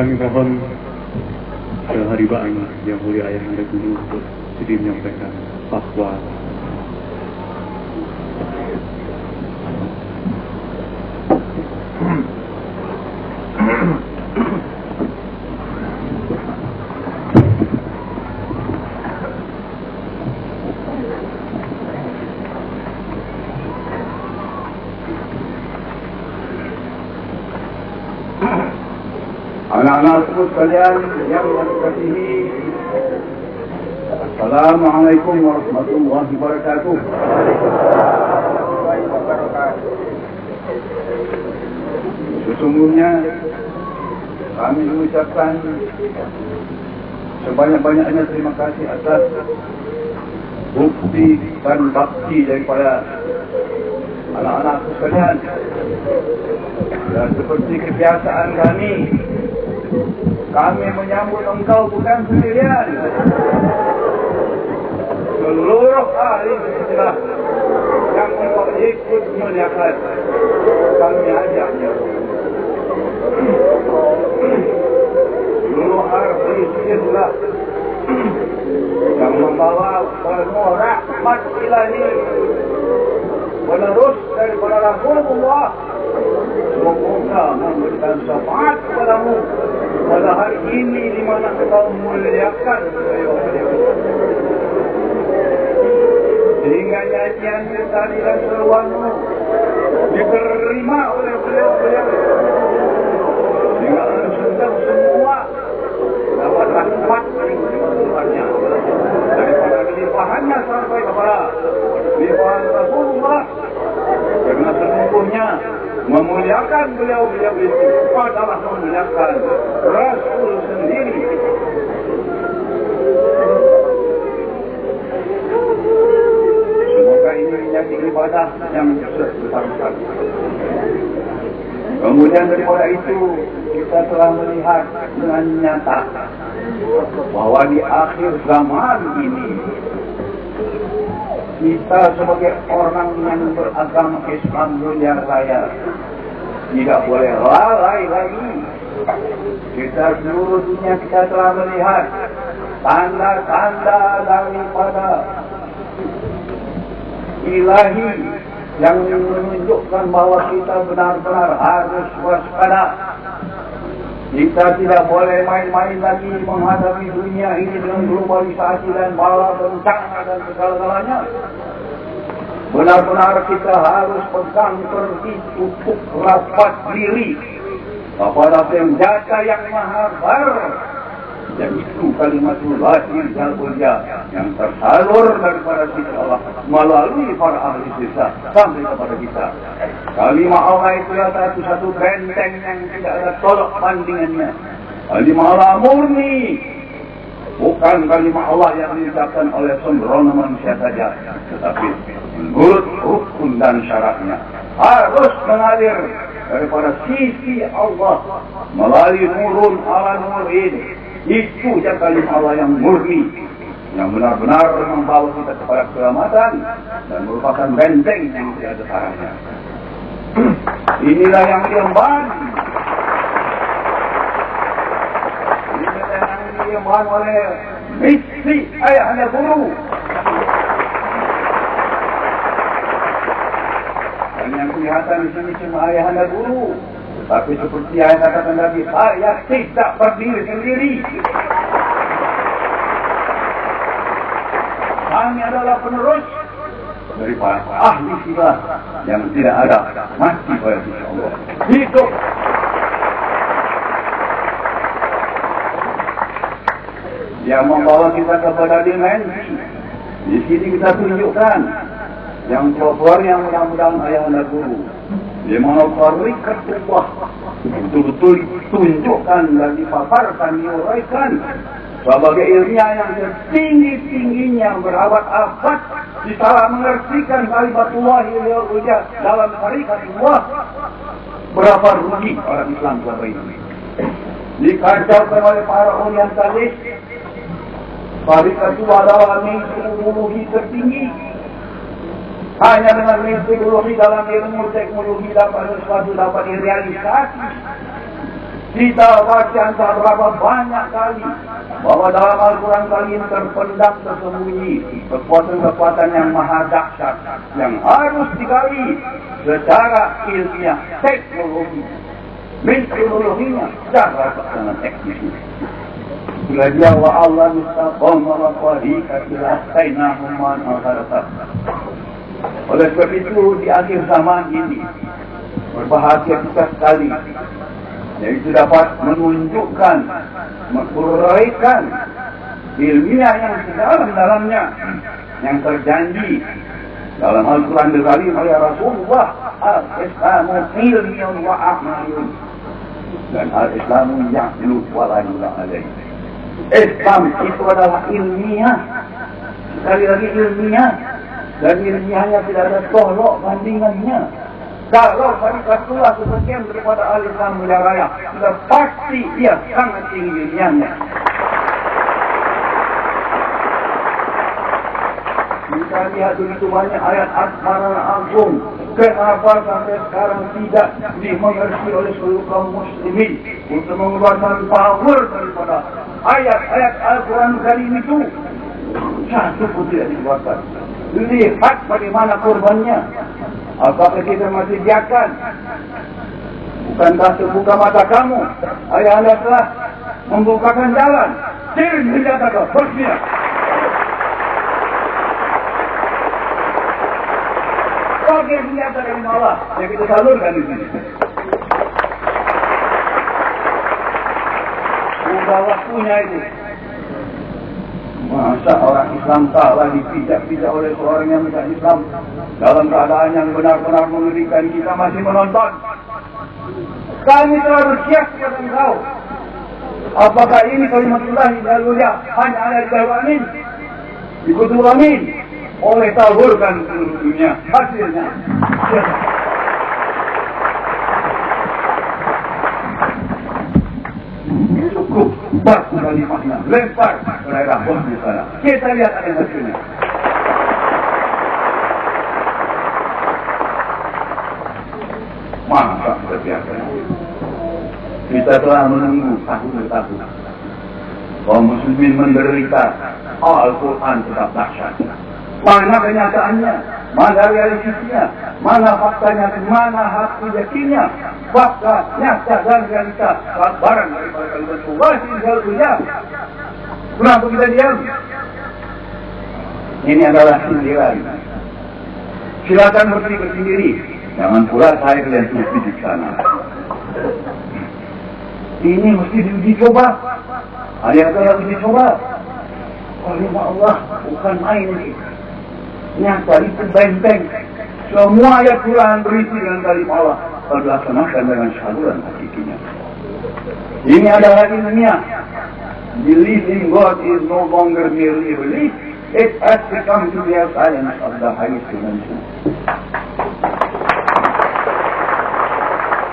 Kami mohon kehadiran yang mulia Ayah Anda dulu untuk sedih menyampaikan fatwa. Anak-anakku sekalian yang dikasihi, Assalamualaikum warahmatullahi wabarakatuh. Sesungguhnya kami mengucapkan sebanyak-banyaknya terima kasih atas bukti dan bakti daripada anak-anakku sekalian. Dan seperti kebiasaan kami menyambut engkau bukan sendirian. Seluruh ahli Islam yang engkau ikut muliakan, kami ajak. Seluruh ahli Islam yang membawa penuh rahmat ilahi, penerus daripada Rasulullah, semoga memberikan syafaat kepadamu pada hari ini di mana engkau memuliakan beliau. Sehingga nyanyian tadi dan seruanmu diterima oleh beliau. Sehingga sudah semua dapat rahmat yang daripada limpahannya sampai kepada limpahan Rasulullah. Karena sesungguhnya memuliakan beliau itu adalah memuliakan Rasul sendiri. Semoga ini menjadi ibadah yang besar-besar. Kemudian daripada itu kita telah melihat dengan nyata bahwa di akhir zaman ini kita sebagai orang yang beragama Islam dunia raya tidak boleh lalai lagi. Kita seluruh dunia kita telah melihat tanda-tanda daripada ilahi yang menunjukkan bahwa kita benar-benar harus waspada. Kita tidak boleh main-main lagi menghadapi dunia ini dengan globalisasi dan bala bencana dan segala-galanya. Benar-benar kita harus pegang teguh untuk rapat diri kepada senjata yang maha besar, yaitu kalimatullah yang tersalur daripada sisi Allah melalui para ahli sisa sampai kepada kita. Kalimat Allah itu adalah satu benteng yang tidak ada tolak bandingannya. Kalimat Allah murni, bukan kalimat Allah yang diucapkan oleh sembrono manusia saja, tetapi menurut hukum dan syaratnya harus mengalir daripada sisi Allah melalui nurun ala nurin. Itu je kalimat Allah yang murni, yang benar-benar membawa kita kepada keselamatan dan merupakan benteng yang tidak ada taranya. Inilah yang diemban. Inilah yang diemban oleh misi ayah anda guru. Dan yang kelihatan di sini cuma ayah anda guru. Tapi seperti yang katakan tadi, saya tidak berdiri sendiri. Kami adalah penerus daripada ahli sila yang tidak ada mati oleh Allah. Hidup. Yang membawa kita kepada dimensi. Di sini kita tunjukkan yang pelopor yang mudah-mudahan ayah anda guru. Di mana tarikat Allah betul-betul ditunjukkan dan dipaparkan, diuraikan sebagai ilmiah yang setinggi-tingginya berabad-abad di salah mengertikan kalimatullah dalam tarikat Allah. Berapa rugi orang Islam selama ini dikacaukan oleh para orientalis. Tarikat itu adalah metodologi tertinggi. Hanya dengan metodologi dalam ilmu teknologi dapat sesuatu dapat direalisasi. Kita baca berapa banyak kali bahwa dalam Al-Quran kali ini terpendam tersembunyi kekuatan-kekuatan yang maha dahsyat yang harus digali secara ilmiah, teknologi, metodologinya, cara pelaksanaan teknis. Belajar wa Allah mustaqam wa qadikatilah tainahum man al-kharasat. Oleh sebab itu di akhir zaman ini berbahagia kita sekali, yaitu dapat menunjukkan, menguraikan ilmiah yang sedalam-dalamnya yang terjanji dalam Al-Quran Al-Karim oleh Rasulullah. Al-Islamu ilmiah wa amalun, dan al-Islamu ya'lu wa la yula alaih. Islam itu adalah ilmiah, sekali lagi ilmiah, dan ilmiahnya tidak ada tolok bandingannya. Kalau karikaturlah sebagian daripada al-Islam Mulia Raya, sudah pasti dia sangat tinggi ilmiahnya. Kita lihat begitu banyak ayat Al-Quran Agung, kenapa sampai sekarang tidak dimengerti oleh seluruh kaum muslimin untuk mengeluarkan power daripada ayat-ayat Al-Quran Karim itu? Satu pun tidak dikeluarkan. Lihat bagaimana korbannya. Apakah kita masih biarkan? Bukankah terbuka mata kamu? Ayah anda telah membukakan jalan. Kirim senjata kau, bersedia. Pakai senjata dari Allah yang kita salurkan di sini. Sudah waktunya itu. Masa orang Islam salah dipijak-pijak oleh seorang yang bukan Islam dalam keadaan yang benar-benar mengerikan, kita masih menonton. Kami telah bersiap kepada engkau. Apakah ini kalimatullah hidayah hanya ada di Al-Amin? Di Kutub Amin oleh taburkan seluruh dunia. Hasilnya cukup batu kalimahnya, lempar ke daerah bos di sana. Kita lihat ada hasilnya. Masa terbiasa. Kita telah menunggu tahun demi tahun. Kaum muslimin menderita, Al-Quran tetap dahsyat. Mana kenyataannya? Mana realisasinya? Mana faktanya? Mana hak yakinnya? Fakta, nyata dan realita sabaran daripada kalimat Allah. Kenapa kita diam? Ini adalah sindiran. Silakan berpikir sendiri. Jangan pula saya kalian tulis di sana. Ini mesti diuji coba. Ayat Allah uji coba. Kalimat Allah bukan main ini. Nyata itu benteng. Semua ayat Quran berisi dengan kalimat Allah, dilaksanakan dengan saluran hakikinya. Ini adalah ilmiah. Believing God is no longer merely belief. It has become to be a science of the highest dimension.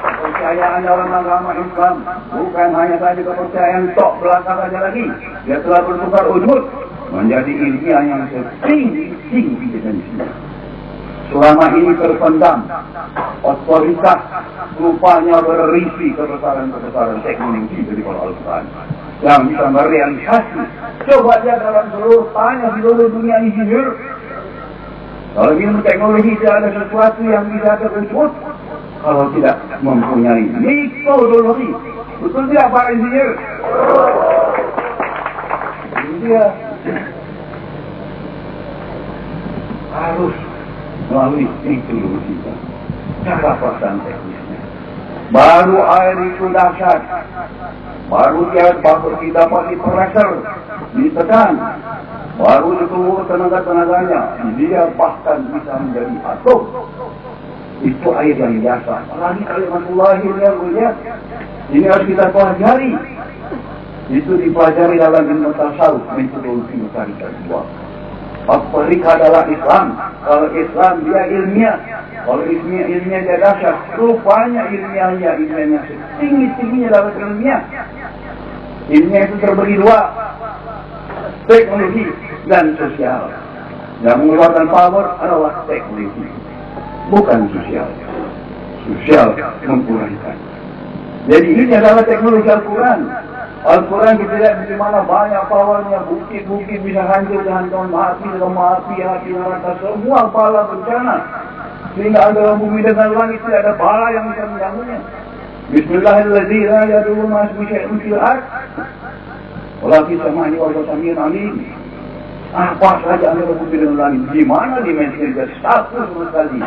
Kepercayaan dalam agama Islam bukan hanya saja kepercayaan tok belaka saja lagi. Dia telah bertukar wujud menjadi ilmiah yang setinggi-tinggi dimensinya. Selama ini terpendam, otoritas rupanya berisi kebesaran-kebesaran teknologi dari Al-Quran yang bisa merealisasi. Coba lihat dalam seluruh tanya seluruh dunia insinyur. Kalau ilmu teknologi tidak ada sesuatu yang bisa terwujud kalau tidak mempunyai metodologi. Betul tidak para insinyur? Dia harus melalui teknologi kita, cara pelaksanaan teknisnya. Baru air itu dahsyat, baru kita pakai pressure, ditekan, baru itu tenaga-tenaganya, dia bahkan bisa menjadi atom. Itu air yang biasa. Lagi kalimatullah yang mulia, ini harus kita pelajari. Itu dipelajari dalam ilmu tasawuf, metodologi mencari sebuah. Mereka adalah Islam. Kalau Islam dia ilmiah, kalau ilmiah dia dahsyat. Rupanya ilmiahnya setinggi-tingginya dalam ilmiah. Ilmiah itu terbagi dua, teknologi dan sosial. Yang mengeluarkan power adalah teknologi, bukan sosial. Sosial mengurangkan. Jadi ini adalah teknologi Al-Quran. Al-Quran kita lihat di mana banyak powernya, bukit-bukit bisa hancur dengan api, api neraka, semua bala bencana. Sehingga antara bumi dengan langit tidak ada bala yang bisa mengganggunya. Bismillahirrahmanirrahim. La yadurru ma ismihi syai'un fil ardh wala fis samaa'i wa huwa samii'un 'aliim. Apa saja antara bumi dan langit, di mana dimensi yang satu sekali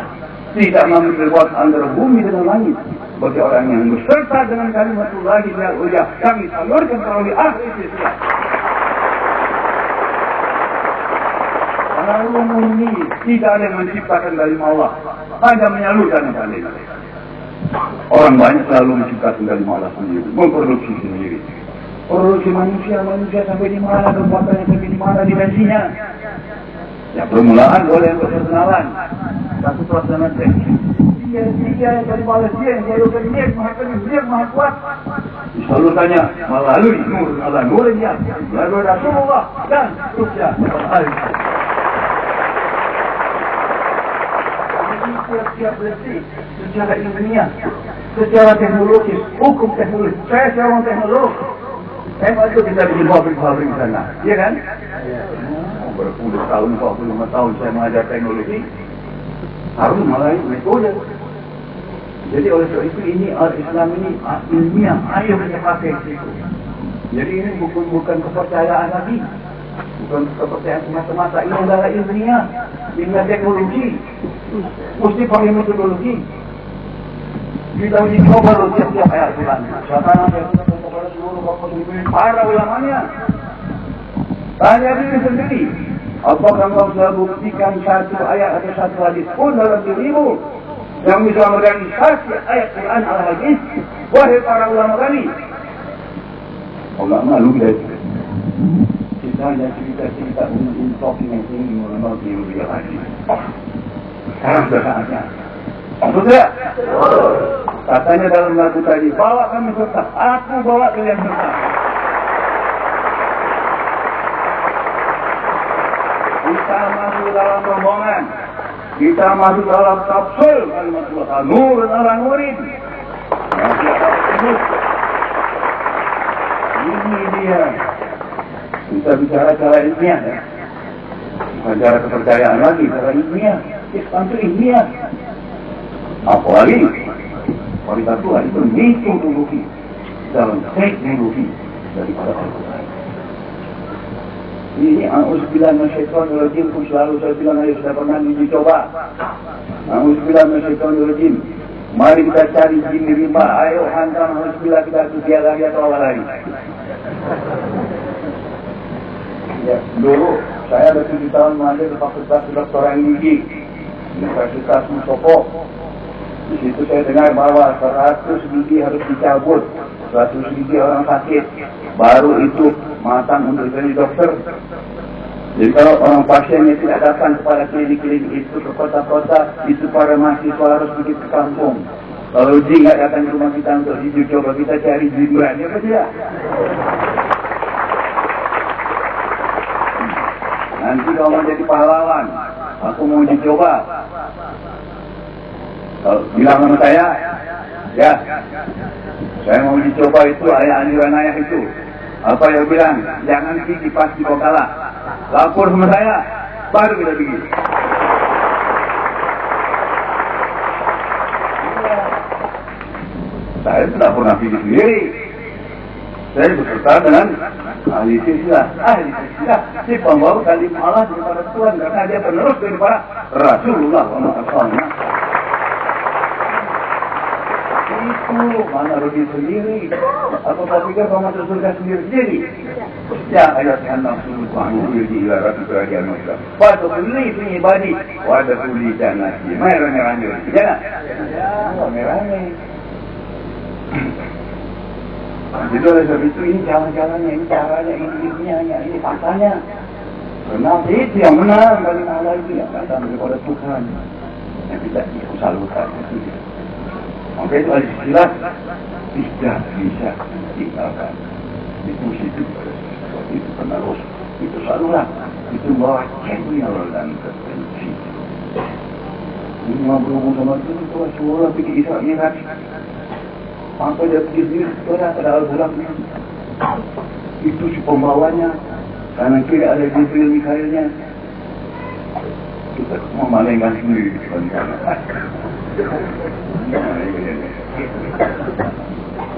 tidak mampu berbuat antara bumi dan langit. Bagi orang yang berserta dengan kalimatullah ya kami salurkan kalau di akhir Islam. Karena umum ini tidak ada yang menciptakan dari Allah, hanya menyalurkan kalimat. Orang banyak selalu menciptakan dari Allah sendiri, memproduksi sendiri. Produksi manusia sampai di mana, kekuatannya sampai di mana, dimensinya. Ya permulaan boleh untuk perkenalan. Satu pelaksanaan teknis. Dia dari Malaysia yang menyalurkan dia maha kuat. Disalurkannya melalui nur Allah nurnya, melalui Rasulullah dan seterusnya. Siap-siap bersih secara ilmiah, secara teknologis, hukum teknologi. Saya seorang teknolog. Saya masuk kita bikin pabrik-pabrik di sana, iya kan? Berpuluh tahun, 45 tahun saya mengajar teknologi, harus melalui metode. Jadi oleh sebab itu ini Islam ini ilmiah, ayo kita pakai itu. Jadi ini bukan kepercayaan lagi, bukan kepercayaan semata-mata. Ini adalah ilmiah teknologi. Mesti pakai metodologi. Kita uji coba loh tiap-tiap ayat Quran. Sekarang saya sudah kepada seluruh kaum muslimin, para ulamanya. Tanya diri sendiri, apakah kau sudah buktikan satu ayat atau satu hadis pun dalam dirimu yang bisa merealisasi ayat Quran al-hadis? Wahai para ulama kami. Ulama lu guys. Kita hanya cerita untuk yang tinggi ulama di dunia lagi. Sekarang sudah saatnya. Sudah. Katanya dalam lagu tadi, bawa kami serta, aku bawa kalian serta. Kita masuk dalam rombongan, kita masuk dalam kapsul kalimatullah nur ala nurin. Ini dia. Kita bicara cara ilmiah ya. Bukan cara kepercayaan lagi, cara ilmiah. Islam itu ilmiah. Apalagi kualitas Tuhan itu metodologi dalam teknologi daripada Al-Quran. Ini a'udzubillahi minasyaitonirrajim, selalu saya bilang ayo sudah pernah dicoba. A'udzubillahi minasyaitonirrajim. Mari kita cari jin rimba, ayo hantam a'udzubillah kita dia lagi atau awal lagi. Ya, dulu saya ada 7 tahun mengajar di Fakultas Kedokteran Gigi Universitas Mustopo. Di situ saya dengar bahwa 100 gigi harus dicabut, 100 gigi orang sakit, baru itu matang untuk jadi dokter. Jadi kalau orang pasiennya tidak datang kepada klinik-klinik itu, ke kota-kota, itu para mahasiswa harus pergi ke kampung. Kalau jin nggak datang ke rumah kita untuk diuji coba, kita cari jin berani apa tidak? Nanti kalau mau jadi pahlawan, aku mau dicoba. Kalau bilang sama saya, ya, saya mau dicoba itu ayah anjuran ayah itu. Apa yang bilang? Jangan gigi pas di kalah. Lapor sama saya, baru kita pergi. Saya tidak pernah pergi sendiri. Saya beserta dengan ahli silsilah. Ahli silsilah si pembawa kalimat Allah daripada Tuhan, karena dia penerus daripada Rasulullah SAW. Itu mana rugi sendiri. Apa kau pikir kau masuk surga sendiri-sendiri? Ya ayat hendak suruh panggil di ilarat kerajaan Mesir. Pada kuli punya ibadi, pada kuli jangan di merah-merahnya. Jangan. Merahnya. Jadi oleh sebab itu ini jalan-jalannya, ini caranya, ini ilmiahnya, ini faktanya. Karena itu yang benar dari Allah itu yang datang daripada Tuhan. Yang tidak disalurkan. Maka itu al-istilah tidak bisa ditinggalkan. Itu situ itu penerus, itu saluran, itu bawa channel dan frekuensi. Ini mau berhubung sama itu seolah pikir Isra Mi'raj. Sampai dia pergi sendiri, saudara, ada Al-Bulang. Itu si pembawanya. Kanan kiri ada Jibril Mikailnya. Kita memalingkan sendiri.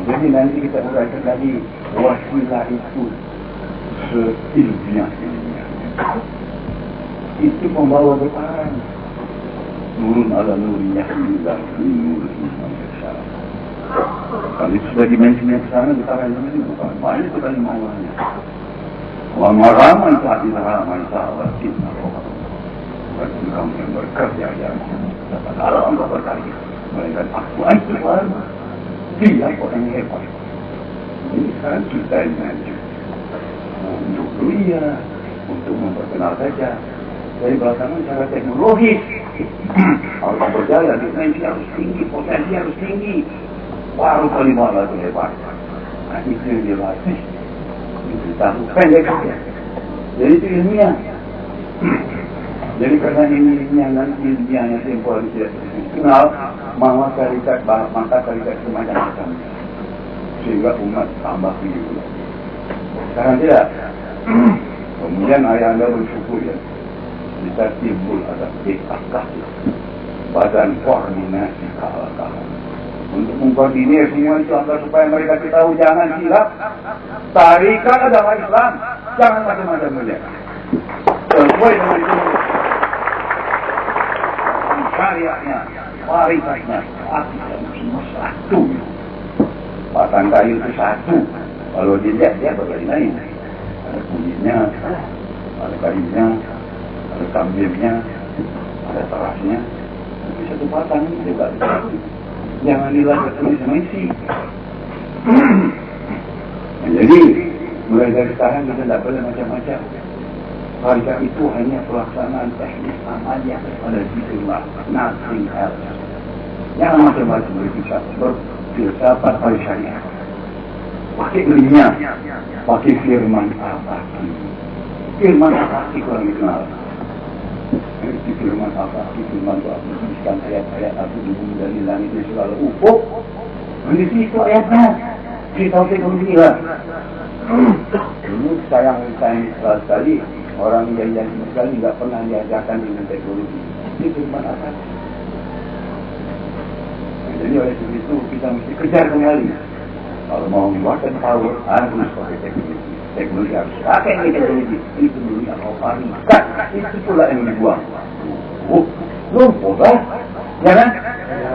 Jadi nanti kita uraikan lagi wasilah itu seilmiah. Itu membawa berperan. Nurun ala nuriyah billah min nurih manusia. Kalau sudah dimensinya ke sana, kita akan ini bukan banyak sekali mauannya. Wa maraman ta'ala raman ta'ala inna Allah. Berarti kamu yang bekerja yang dapat alam berkali. Mereka akuan keluar. Dia orang hebat. Ini sekarang kita yang maju. Untuk dunia, untuk memperkenal saja. Dari belakangan cara teknologis. Kalau berjaya, dimensi harus tinggi, potensi harus tinggi. Baru kali malah itu hebat. Nah, itu yang dia latih. Itu tahu pendek saja. Jadi itu ilmiah. Jadi karena ini nanti ilmiahnya tempoh tidak kenal, maka tarikat semacam-macam. Sehingga umat tambah tinggi. Sekarang tidak. Kemudian ayah anda bersyukur ya. Bisa timbul ada dekakah. Badan koordinasi kalah-kalah. Untuk mengkoordinir semua itu agar supaya mereka tahu jangan silap. Tarikat adalah Islam. Jangan macam-macam saja. Sesuai dengan itu. Syariatnya, tarikatnya, akidahnya semua satu. Batang kayu itu satu. Kalau dilihat dia berlain-lain. Ada kulitnya, ada kayunya, ada kambingnya, ada terasnya. Tapi satu batang juga satu. Jangan dilihat semisi. Jadi mulai dari sekarang kita tidak boleh macam-macam. Harga itu hanya pelaksanaan teknis amalnya pada diterima, nothing else. Jangan macam-macam berfilsafat pada syariat. Pakai ilmiah, pakai firman al-Baqi. Firman al-Baqi kurang dikenal. Itu firman al-Baqi, firman al-Baqi tuliskan ayat-ayat aku di bumi dan di langit ini selalu ufuk. Di situ ayatnya. Kita tahu teknologi lah. Dulu sayang sekali. Orang yang sekali tidak pernah diajarkan dengan teknologi. Ini firman apa? Jadi oleh sebab itu kita mesti kejar kembali. Kalau mau membuatkan power harus pakai teknologi. Teknologi harus pakai teknologi. Itu dunia mau paling. Itu pula yang dibuang. Lumpuh kan? Jangan?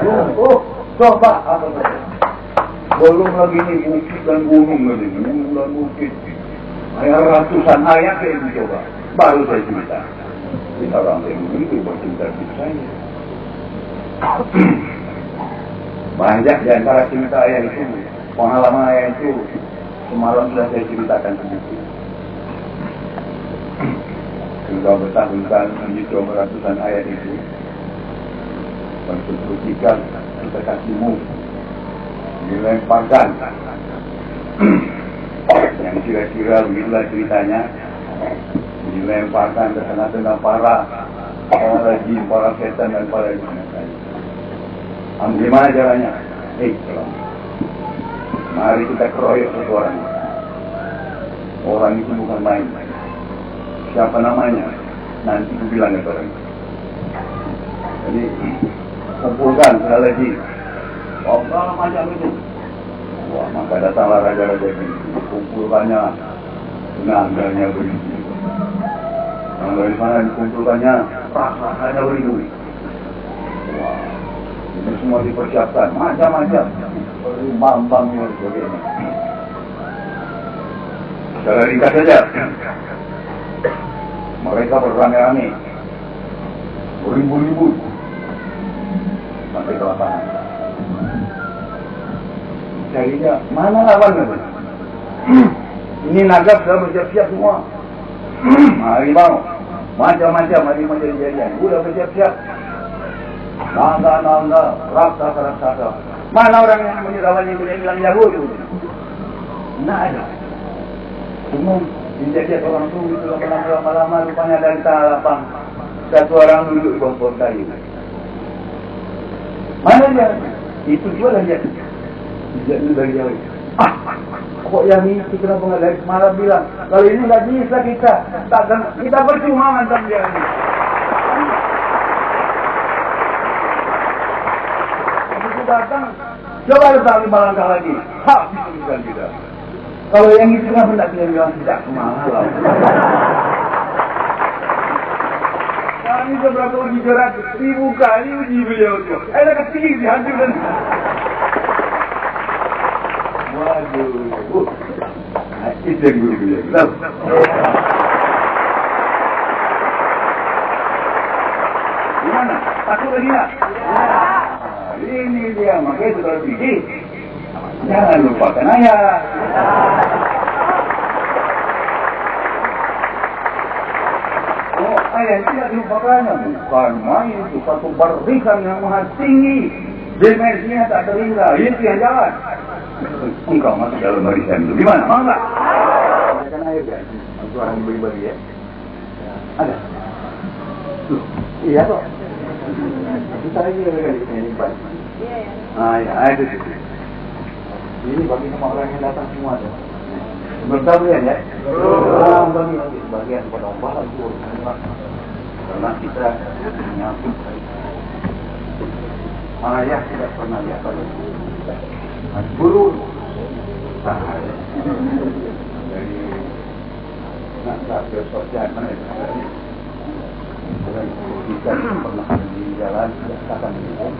Lumpuh. Coba apa saja. Belum lagi ini bukit dan gunung lagi. Gunung dan bukit. Ratusan ayat yang dicoba. Baru saya cerita. Kita orang yang begitu bercerita di saya. Banyak di antara cerita ayat itu, pengalaman ayat itu, semalam sudah saya ceritakan sedikit. Sudah bertahun-tahun mencoba ratusan ayat itu. Bersepertikan kita kasihmu dilemparkan. Yang kira-kira begitulah ceritanya, dilemparkan ke tengah-tengah para jin, para setan dan para jin. Gimana caranya? Mari kita keroyok satu orang. Orang itu bukan main. Siapa namanya? Nanti aku bilang ke orang. Jadi kumpulkan sekali lagi. Obral macam itu. Wah, maka datanglah raja-raja ini. Kumpulkannya. Tenaganya beribu. Nah, dari mana dikumpulkannya? Hanya beribu. Wah, itu semua dipersiapkan. Macam-macam. Bambangnya sebagainya. Secara ringkas saja. Mereka beramai-ramai. Beribu-ribu. Sampai ke lapangan. Carinya, mana lawannya? Ini naga sudah bersiap-siap semua. Harimau, macam-macam harimau jadi-jadian. Sudah bersiap-siap. Naga, raksasa. Mana orang yang menyerahkan yang bilang Yahudi? Tidak ada. Semua dijadikan orang itu lama-lama rupanya dari tanah lapang. Satu orang duduk di bawah kayu. Mana dia? Itu jualan dia. Jadi dari jauh. Kok yang ini kenapa nggak dari semalam bilang? Kalau ini nggak bisa kita percuma mantan dia ini. Begitu datang, coba datang 5 langkah lagi. Habis urusan kita. Kalau yang itu kan hendak bilang tidak semalam. Kami beberapa uji berat, 1000 kali uji beliau itu. Ada kecil dihancurkan. Waduh, itu yang guru beliau. Gimana? Takut lagi nggak? Ini dia, makanya itu kalau pergi, jangan lupakan ayah. Ayah tidak dilupakannya, bukan main, itu satu barisan yang maha tinggi, dimensinya tak terhingga, itu yang jalan. Engkau masuk dalam barisan itu, gimana? Mau nggak? Kan air ya, itu orang bagi-bagi ya. Ada? Tuh, iya kok. Kita lagi kali ini Pak. Iya ya. Ah ya, ada di sini. Ini bagi sama orang yang datang semua tuh. Bentar ya. Bagi bagian penombahan itu karena kita menyambut ayah tidak pernah lihat kalau guru dari nak besok jangan kita pernah di jalan tidak akan dihukum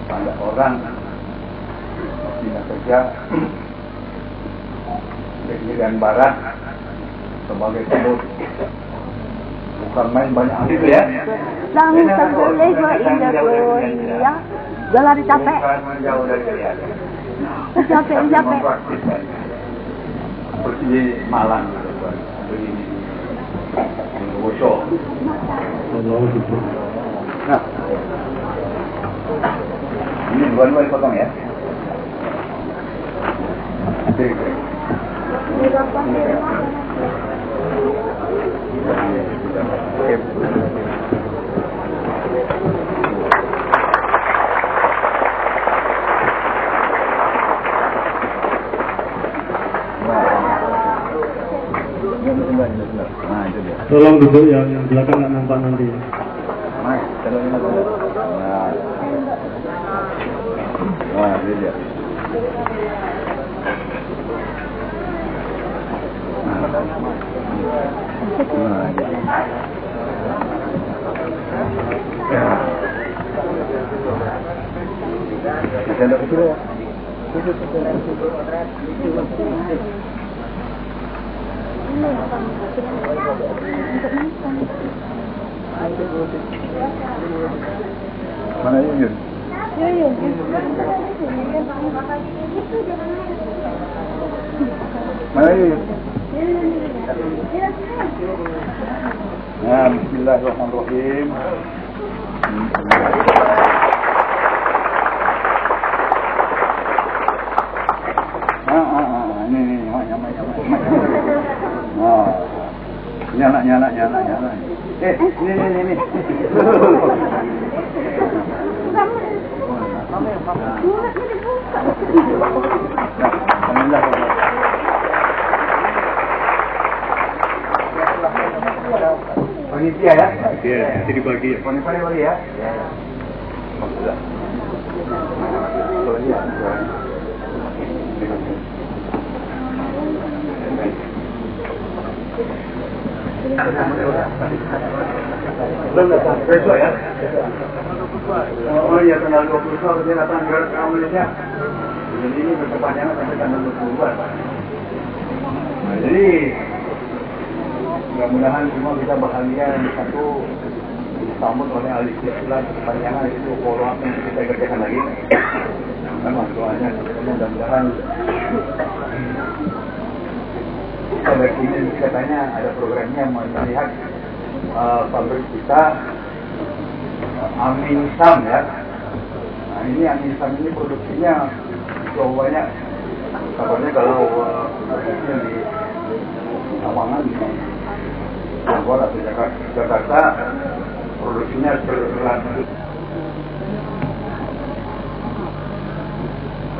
banyak orang tidak kerja dan barat sebagai timur bukan main banyak itu ya. Lang terboleh gua indah ya. Jalan capek. Jauh dari kalian. Capek. Seperti di Malang di Bosok. Nah, ini dua-dua dipotong ya. Tolong duduk yang belakang nggak nampak nanti. Wah, ini dia. Kita kecil ya. Mana Yun? Mana Yun? Nah, bismillahirrahmanirrahim. Ini, nyala. Ini. Panitia ya? Iya, nanti dibagi ya. Panitia bagi ya? Ya. Sudah. Besok ya? Oh iya, tanggal 20 dia datang ke Malaysia. Jadi ini berkepanjangan sampai tanggal 20-an. Nah, jadi mudah-mudahan semua kita bahagia yang satu disambut oleh ahli istilah kepanjangan itu follow up yang kita kerjakan lagi. Memang doanya mudah-mudahan pada ini katanya ada programnya melihat pabrik kita Aminsam ya. Nah ini Aminsam ini produksinya cukup banyak. Kabarnya kalau produksinya di Lamongan di Bogor atau Jakarta produksinya berlanjut.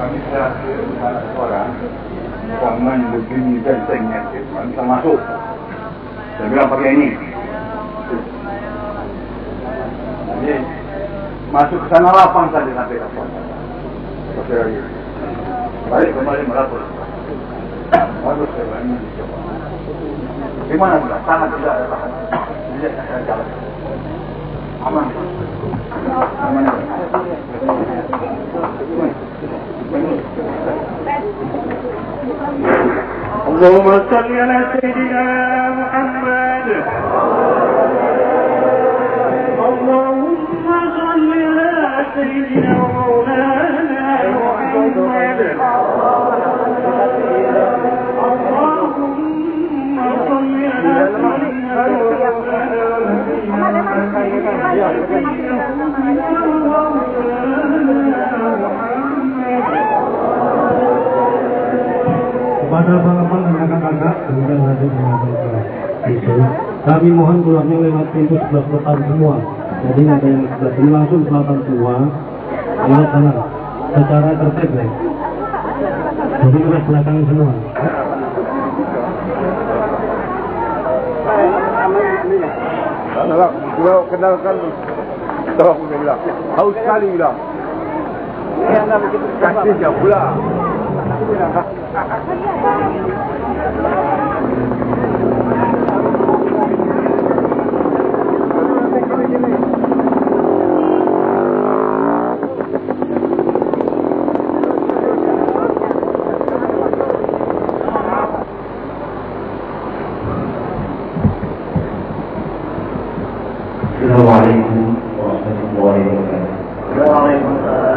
kami terakhir salah seorang komen begini bentengnya, kami bisa masuk. Saya bilang pakai ini. Jadi masuk ke sana lapang saja sampai kapal. Oke lagi. Balik kembali melapor. Bagus saya ini dicoba. Gimana sudah? Sangat tidak ada tahan. Tidak ada jalan. Aman. Aman. Allahumma salli ala Sayyidina Muhammad. Allahumma salli ala Sayyidina Maulana Muhammad. Allahumma salli ala kepada para kakak-kakak kemudian hadir menyampaikan itu kami mohon keluarnya lewat pintu sebelah selatan semua. Jadi ada yang sebelah sini langsung selatan semua lewat sana secara tertib ya. Jadi lewat belakang semua. Kalau kenalkan, tolong saya bilang, haus sekali bilang. Kasih dia pula. Assalamualaikum warahmatullahi wabarakatuh. Waalaikumsalam.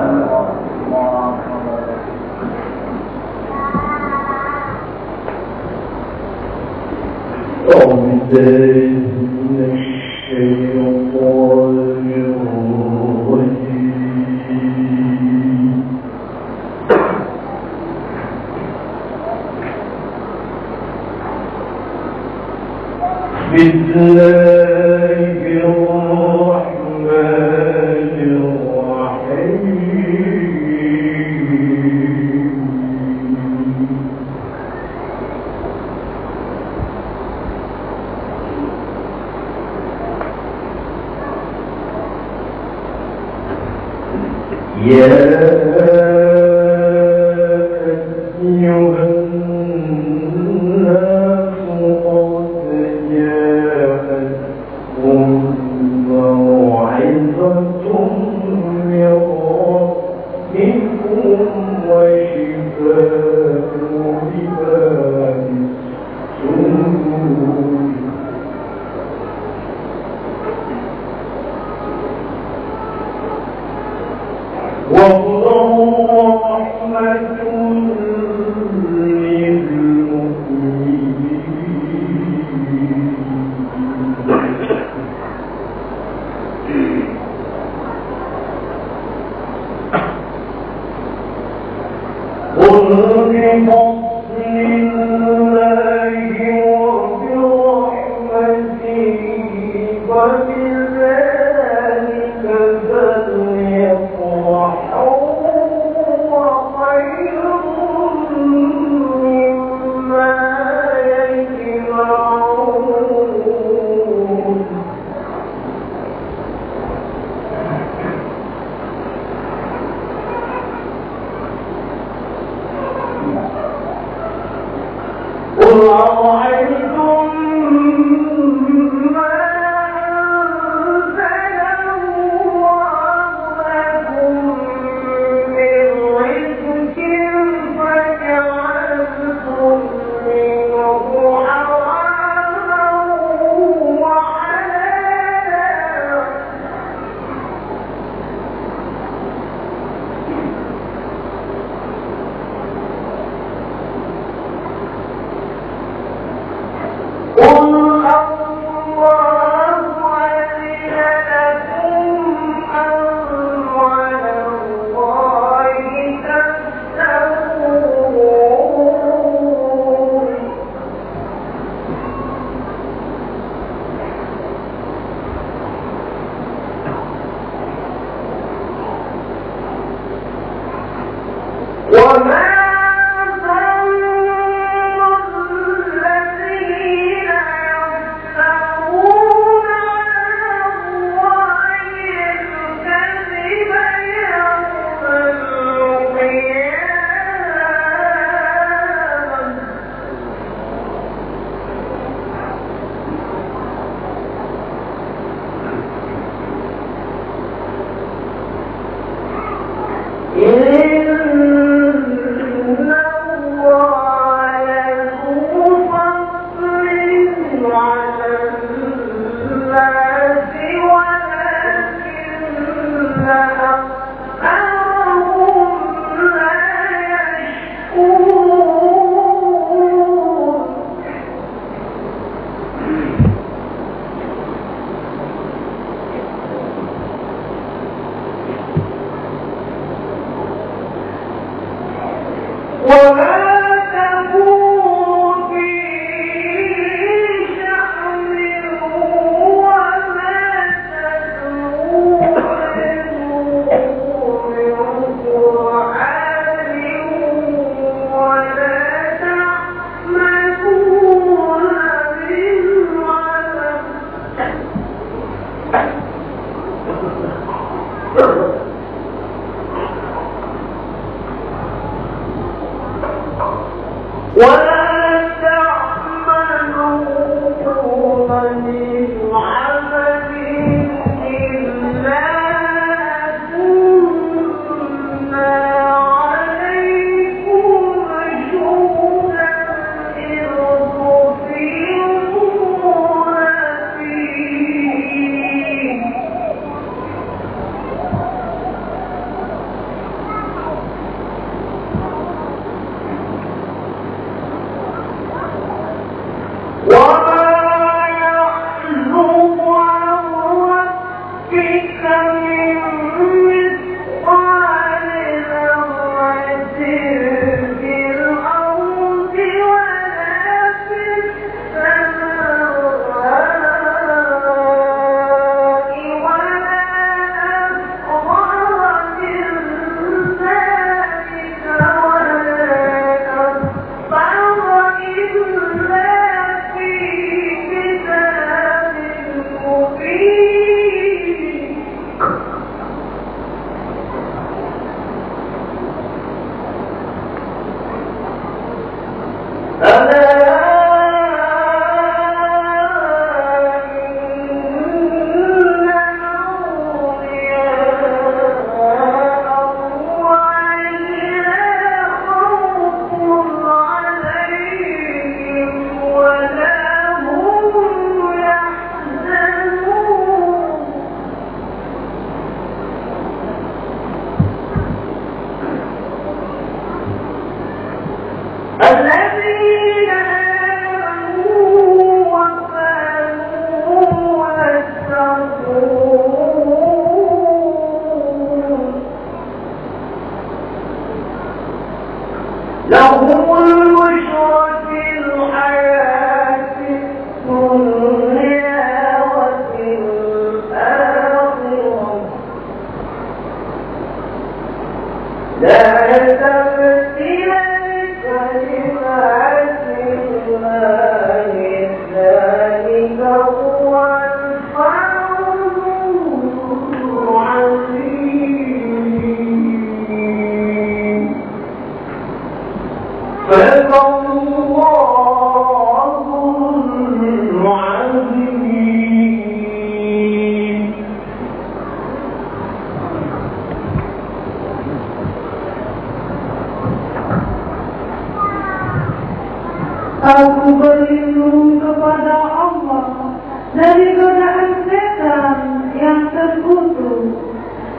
Aku berlindung kepada Allah dari godaan setan yang terkutuk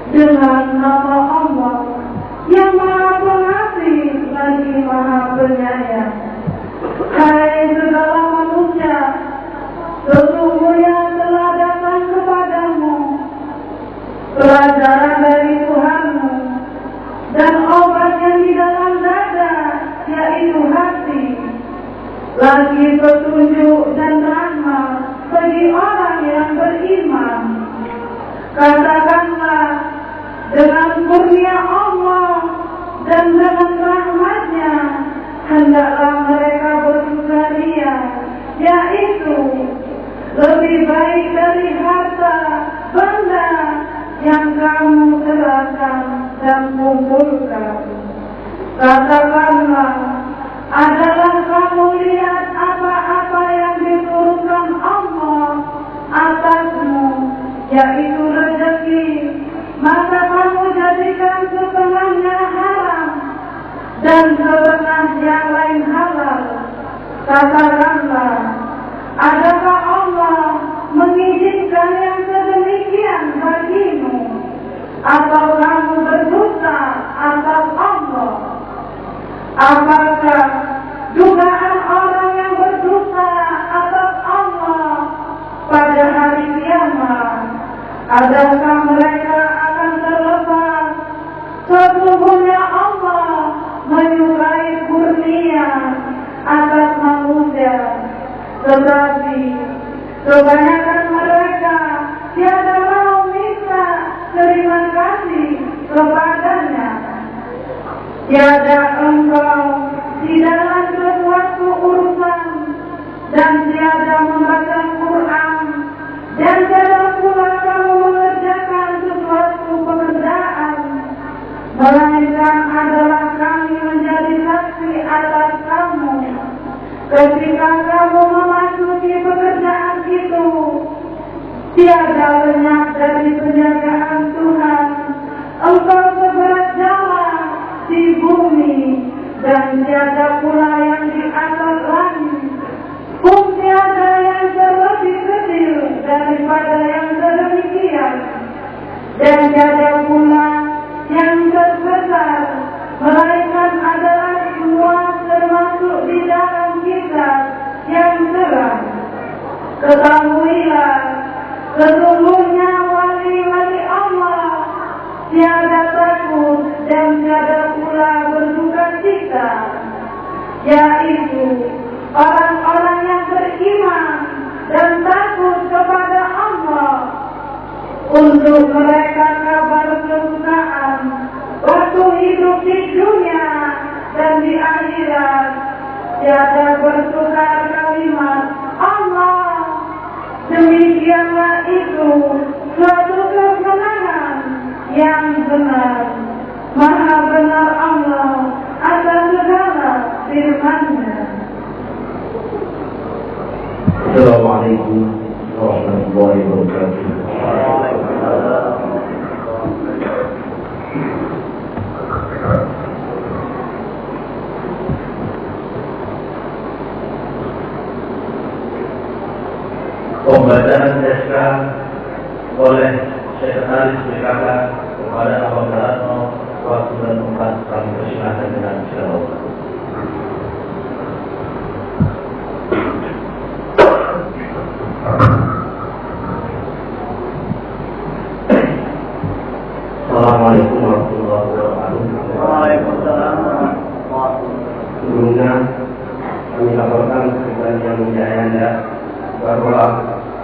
dengan nama Allah yang Maha Pengasih lagi Maha Penyayang. Hai segala manusia, sesungguhnya telah datang kepadamu pelajaran dari Tuhanmu dan obat yang di dalam dada, yaitu hati, lagi petunjuk dan rahmat bagi orang yang beriman. Katakanlah, dengan kurnia Allah dan dengan rahmatnya hendaklah mereka bersukaria, yaitu lebih baik dari harta benda yang kamu serahkan dan kumpulkan. Katakanlah, adalah kamu lihat apa-apa yang diturunkan Allah atasmu, yaitu rezeki, maka kamu jadikan setengahnya dan setengah yang lain halal. Katakanlah, adakah Allah mengizinkan yang sedemikian bagimu? Atau kamu berdusta atas Allah? Apakah dugaan orang yang berdusta atas Allah pada hari kiamat, adakah mereka akan terlepas? Sesungguhnya Allah menyukai kurnia atas manusia, tetapi kebanyakan mereka tiada mau minta terima kasih kepadanya. Tiada engkau di dalam sesuatu urusan, dan tiada membaca Quran, dan tiada pula kamu mengerjakan sesuatu pekerjaan, melainkan adalah kami menjadi saksi atas kamu ketika kamu memasuki pekerjaan itu. Tiada lenyap dari penjagaan Tuhan engkau seberat jalan di bumi, dan tiada pula yang di atas langit, pun tiada yang terlebih kecil daripada yang sedemikian, dan tiada pula yang terbesar, melainkan adalah semua termasuk di dalam kitab yang terang. Ketahuilah, sesungguhnya wali-wali Allah tiada takut dan tiada pula berduka cita, yaitu orang-orang yang beriman dan takut kepada Allah. Untuk mereka kabar kesukaan waktu hidup di dunia dan di akhirat, tiada bertukar kalimat Allah. Demikianlah itu suatu kemenangan yang benar. Maha benar Allah atas segala firman-Nya. Assalamualaikum warahmatullahi wabarakatuh. Pembacaan SK oleh Sekretaris BKK kepada Abang Ratno, waktu dan tempat kami persilahkan dengan selamat. Assalamualaikum warahmatullahi wabarakatuh. Waalaikumsalam. Sebelumnya kami laporkan kepada Yang Mulia Ayahanda bahwa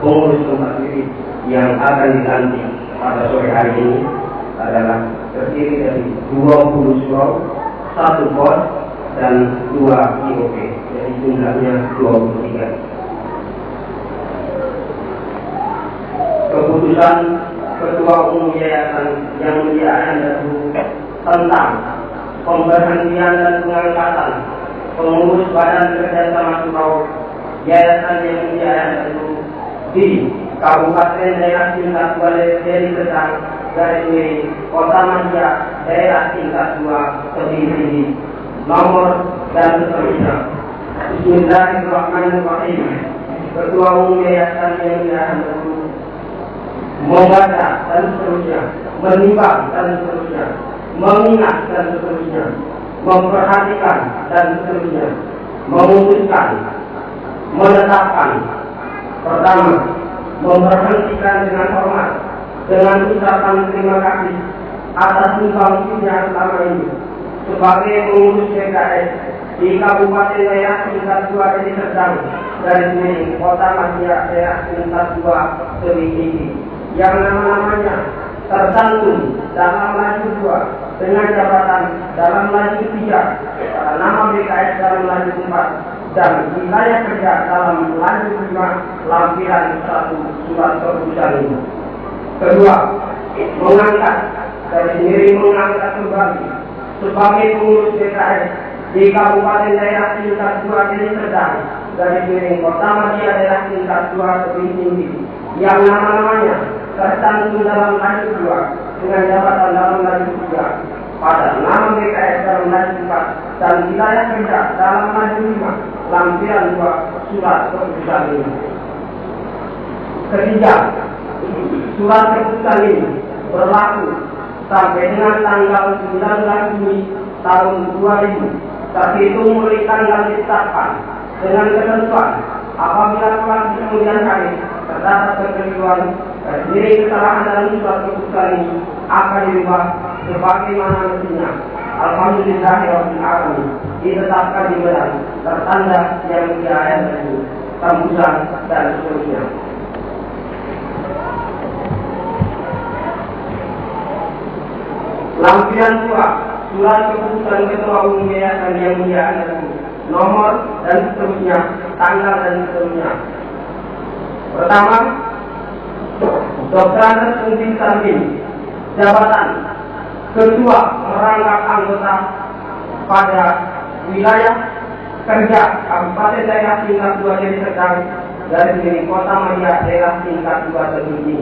pengurus tempat ini yang akan dilantik pada sore hari ini adalah terdiri dari 20 surau, 1 pos dan 2 IOP, jadi jumlahnya 23. Keputusan Ketua Umum Yayasan Yang Mulia Ayahanda tentang pemberhentian dan pengangkatan pengurus Badan Kerjasama Surau Yayasan Yang Mulia Ayahanda di Kabupaten Daerah Tingkat 2 Deli Serdang, garis miring Kota Madia, Daerah Tingkat 2 Kediri, nomor dan seterusnya. Bismillahirrahmanirrahim. Ketua Umum Yayasan Yang Mulia Ayahanda membaca dan seterusnya, menimbang dan seterusnya, mengingat dan seterusnya, memperhatikan dan seterusnya, memutuskan, menetapkan. Pertama, memberhentikan dengan hormat dengan ucapan terima kasih atas sumbangsihnya selama ini sebagai pengurus PKS di Kabupaten Daerah Tingkat 2 Deli Serdang, garis miring Kota Madia, Daerah Tingkat 2 Kediri, yang nama-namanya tercantum dalam laju 2 dengan jabatan dalam laju 3, nama BKS dalam laju 4, dan wilayah kerja dalam laju 5 lampiran 1 surat keputusan ini. Kedua, mengangkat dari sendiri mengangkat kembali sebagai pengurus PKS di Kabupaten Daerah Tingkat 2 Deli Serdang, garis miring Kota Madia, Daerah Tingkat 2 Kediri, yang nama-namanya tercantum dalam laju 2 dengan jabatan dalam laju 3, pada nama BKS dalam Najib 4 dan wilayah kerja dalam Najib 5 lampiran 2 surat keputusan ini. Ketiga, surat keputusan ini berlaku sampai dengan tanggal 19 Juni tahun 2000 terhitung mulai tanggal ditetapkan dengan ketentuan apabila telah di kemudian hari terdapat kekeliruan diri kesalahan dalam surat keputusan ini akan dirubah sebagaimana mestinya. Alhamdulillahirabbil alamin, ditetapkan di Medan tertanda yang mulia itu tembusan dan seterusnya. Lampiran 2 surat keputusan Ketua Umum Yayasan yang mulia itu nomor dan seterusnya, tanggal dan seterusnya. Pertama, Dr. Anas Mungkin Sarmin, jabatan Ketua merangkap anggota pada wilayah kerja Kabupaten Daerah tingkat 2 Deli Serdang dari sini Kota Madia Daerah tingkat 2 tertinggi.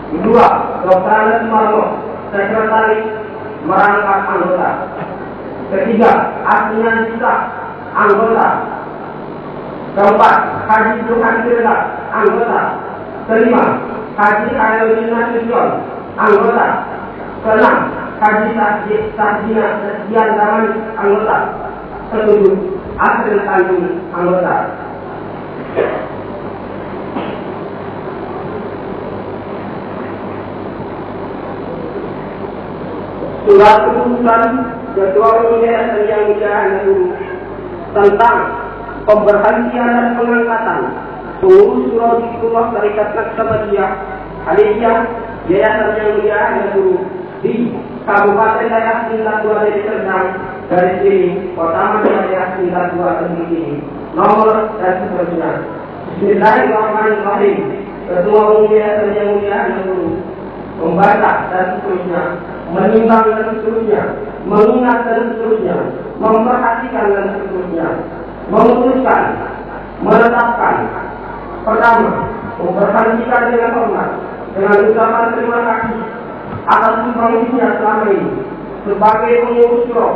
Kedua, Dr. Anas Marmo, sekretaris merangkap anggota. Ketiga, Asmian Sisa, anggota. Keempat, Haji Tuhan Firda, anggota. Kelima, Haji Khairudin Nasution, anggota. Keenam, Haji Sarjina Sekian Zaman, anggota. Ketujuh, Asril Tanjung, anggota. Surat keputusan Ketua Umum Yayasan yang mulia Guru tentang pemberhentian dan pengangkatan pengurus Surau Zikrullah Tarekat Naqsabandiyah Aliyah Yayasan yang mulia Guru di Kabupaten Daerah tingkat 2 Deli Serdang dari sini Kota Madia Daerah tingkat 2 tertinggi nomor dan seterusnya. Bismillahirrahmanirrahim. Ketua Umum Yayasan yang mulia Guru membaca dan seterusnya, menimbang dan seterusnya, mengingat dan seterusnya, memperhatikan dan seterusnya, memutuskan, menetapkan. Pertama, memberhentikan dengan hormat dengan ucapan terima kasih atas sumbangsihnya selama ini sebagai pengurus Surau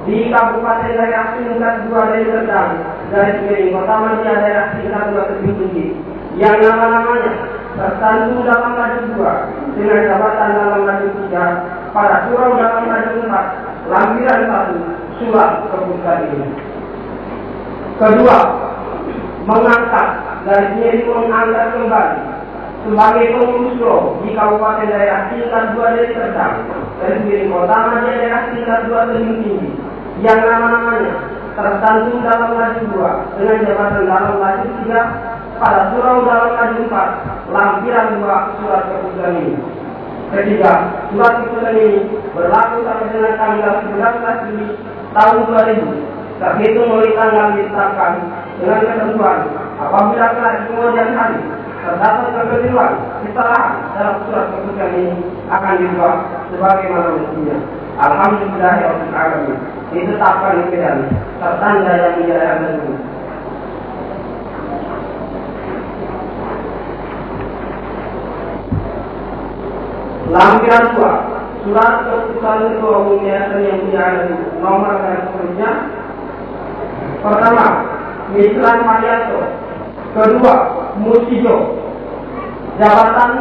di Kabupaten Daerah tingkat 2 Deli Serdang dari Semering Kota Madia Daerah tingkat 2 tertinggi yang nama-namanya tercantum dalam Najib 2 dengan jabatan dalam Najib 3 pada surau dalam Najib 4 lampiran 1 surat keputusan ini. Kedua, mengangkat dari sini mengangkat kembali sebagai pengurus Surau di Kabupaten Daerah tingkat 2 Deli Serdang dari Semering Kota Madia Daerah tingkat 2 tertinggi yang nama-namanya tercantum dalam Najib 2 dengan jabatan dalam Najib 3 pada surau dalam Najib 4 lampiran 2 surat keputusan ini. Ketiga, surat keputusan ini berlaku sampai dengan tanggal 19 Juli tahun 2000 terhitung mulai tanggal ditetapkan dengan ketentuan apabila telah di kemudian hari terdapat kekeliruan kesalahan dalam surat keputusan ini akan diubah sebagaimana mestinya. Alhamdulillahirabbil alamin, ditetapkan di Medan tertanda yang mulia Guru. Lampiran 2 surat keputusan Ketua Umum Yayasan yang mulia Guru nomor dan seterusnya. Pertama, Mislan Marianto. Kedua, Musijo. Jabatan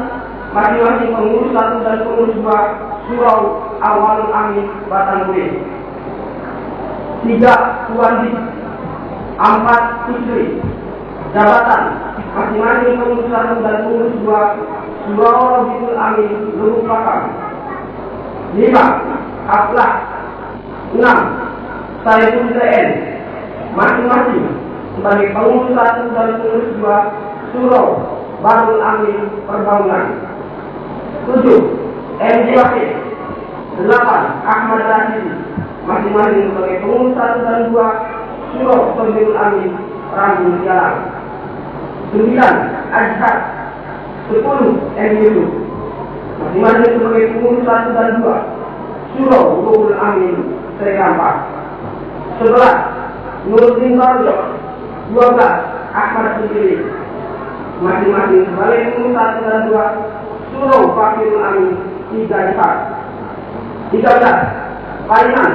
masing-masing pengurus 1 dan pengurus 2 Surau Awalul Amin Batangguri. 3, Tuandi. 4, Istri. Jabatan masing-masing pengurus 1 dan pengurus 2 Surau Rabiul Amin Lubuk Pakam. 5, Aflah. 6, Saiful TN. Masing-masing sebagai pengurus 1 dan pengurus 2 Surau Barul Amin Perbangunan. 7, M. Wahid. 8, Ahmad Rashidi. Masing-masing sebagai pengurus 1 dan 2 Surau Barul Amin Rambut Jalan. 9, Ajhad. 10, M. Yusuf. Masing-masing sebagai pengurus 1 dan 2 Surau Barul Amin Serampak. 11, Nuruddin Barjo. 12, Ahmad Sendiri. Masing-masing sebagai pengurus 1 dan 2 Surau Fakirul Amin 3 Ifat. 13, Paliman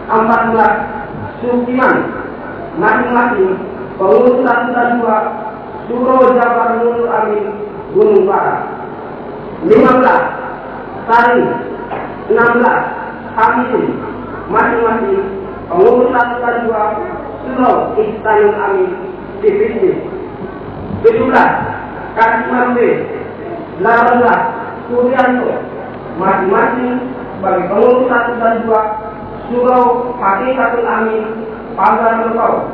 14 Sukiman masing-masing pengurus 1 dan 2 Suro Jabar Nurul Amin Gunung Barat. 15 Sari 16 Hamidin masing-masing pengurus 1 dan 2 Suro Ihsanul Amin Divisi. 17 Kasimarbe 18 Suryanto masing-masing sebagai pengurus 1 dan 2 Surau Hakikatul Amin Pagar Lekau.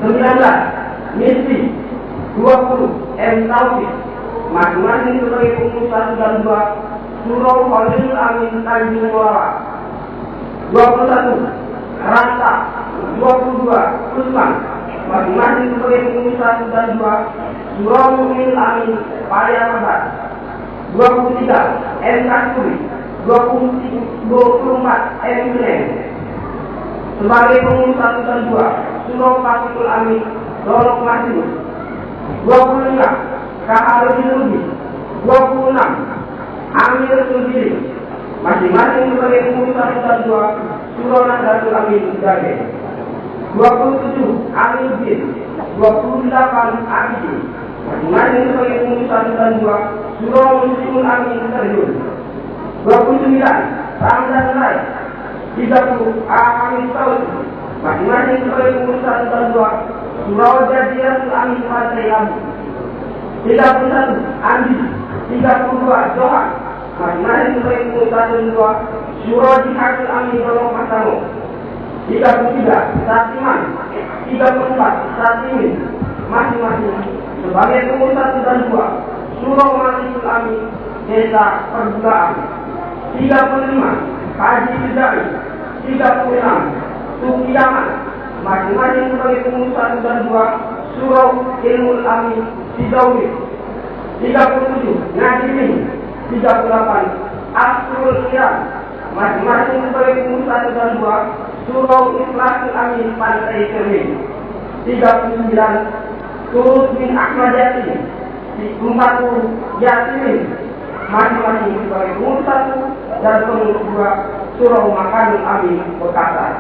19 Misri 20 M. Taufik masing-masing sebagai pengurus 1 dan 2 Surau Khalil Amin Tanjung Muara. 21 Ranta 22 Usman masing-masing sebagai pengurus 1 dan 2 Surau Mukmin Amin Pariaman. 23 M. Kasturi 24 M. Senen sebagai pengurus 1 dan 2 Surau Hakikatul Amin Dolok Masius. 25 Kaharudin Ludi 26 Amir Sudiri masing-masing sebagai pengurus 1 dan 2 Surau Nahdlatul Amin Jage. 27 Aminuddin 28 Abidi masing-masing sebagai pengurus 1 dan 2 Surau Muslimul Amin Terjun. 29 Ramdan Rai 30 Amin Saud masing-masing sebagai pengurus 1 dan 2 Surau Jadiratul Amin Partai Labu. 31 Andi 32 Johan masing-masing sebagai pengurus 1 dan 2 Surau Jihadul Amin Dolok Masamo. 33 Satiman 34 Satimin masing-masing sebagai pengurus 1 dan 2 Surau Malikul Amin Desa Perbulaan. 35 Haji Bidai 36 Sukiyaman masing-masing sebagai pengurus 1 dan 2 Surau Ilmul Amin Sidawi. 37 Nadimin 38 Asrul Iram masing-masing sebagai pengurus 1 dan 2 Surau Ikhlasul Amin Pantai Cermin. 39 Turut bin Ahmad Yasin 40 Yasmin masing-masing sebagai pengurus 1 dan pengurus 2 Surau Makanul Amin Bekasar.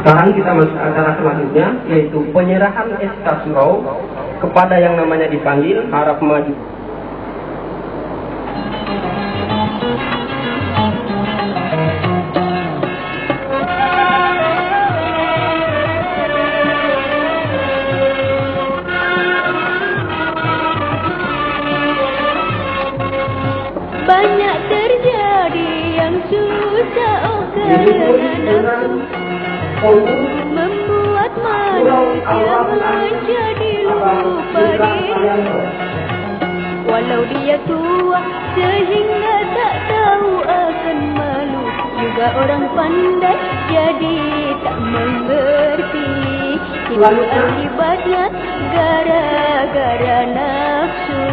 Sekarang kita masuk acara selanjutnya, yaitu penyerahan SK Surau kepada yang namanya dipanggil harap maju. Banyak terjadi yang susah karena nafsu membuat manusia menjadi lupa diri. Walau dia tua sehingga tak tahu akan malu, juga orang pandai jadi tak mengerti. Itu akibatnya gara-gara nafsu.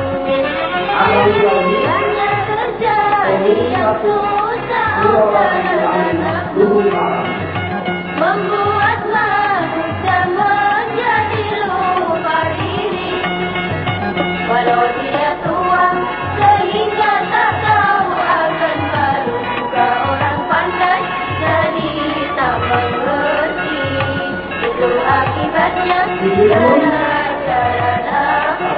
Banyak terjadi yang susah karena nafsu membuat manusia menjadi lupa diri. Walau dia tua sehingga tak tahu akan malu, juga orang pandai jadi tak mengerti. Itu akibatnya gara-gara nafsu.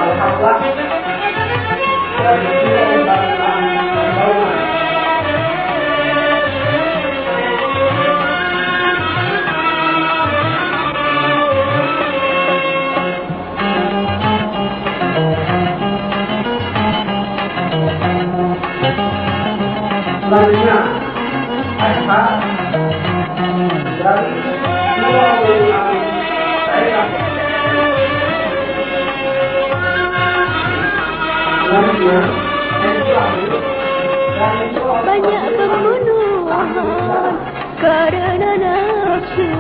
Selanjutnya, SK dari Surau Amin Saya. Selanjutnya, Banyak pembunuhan karena nafsu.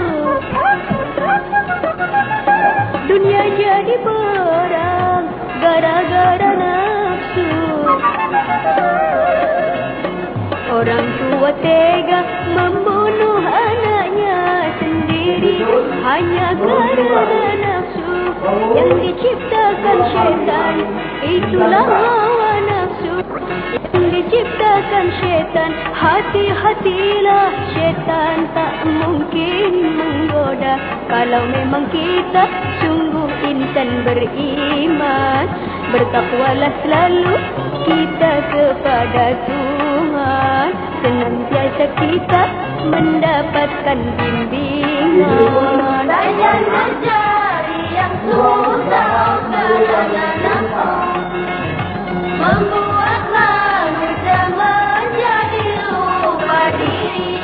Dunia jadi perang gara-gara nafsu. tua tega membunuh anaknya sendiri hanya karena nafsu yang diciptakan syaitan. Itulah hawa nafsu yang diciptakan syaitan. Hati-hatilah, syaitan tak mungkin menggoda kalau memang kita sungguh insan beriman. Bertakwalah selalu kita kepada Tuhan, senantiasa kita mendapatkan bimbingan. Jangan mencari yang susah karena nafsu, membuat manusia menjadi lupa diri.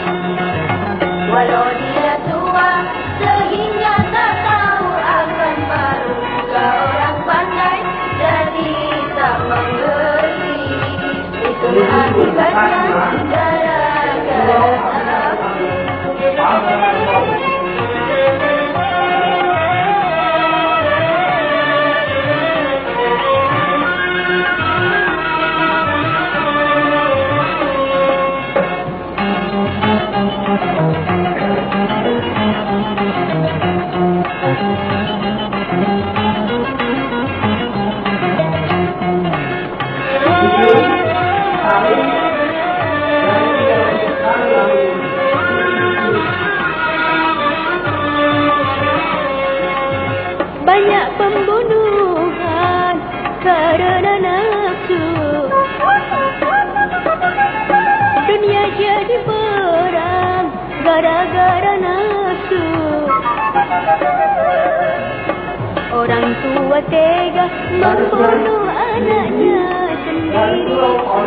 Walau dia tua sehingga tak tahu akan baru, juga orang pandai jadi tak mengerti. Itu akibatnya gara-gara nafsu. Banyak pembunuhan karena nafsu. Dunia jadi perang gara-gara nafsu. Orang tua tega membunuh anaknya sendiri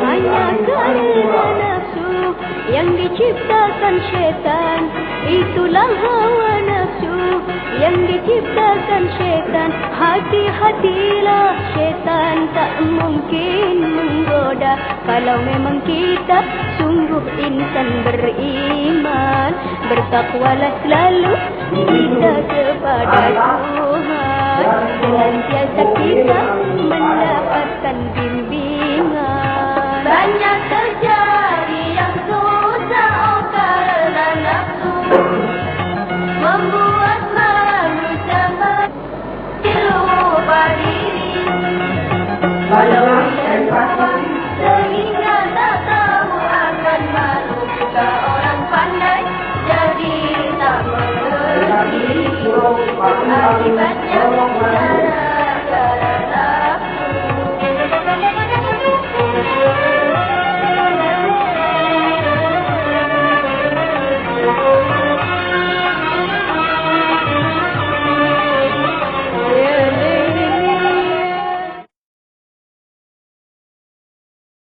hanya karena nafsu yang diciptakan syaitan. Itulah hawa nafsu yang diciptakan syaitan. Hati-hatilah, syaitan tak mungkin menggoda kalau memang kita sungguh insan beriman. Bertakwalah selalu kita kepada Tuhan, senantiasa kita mendapatkan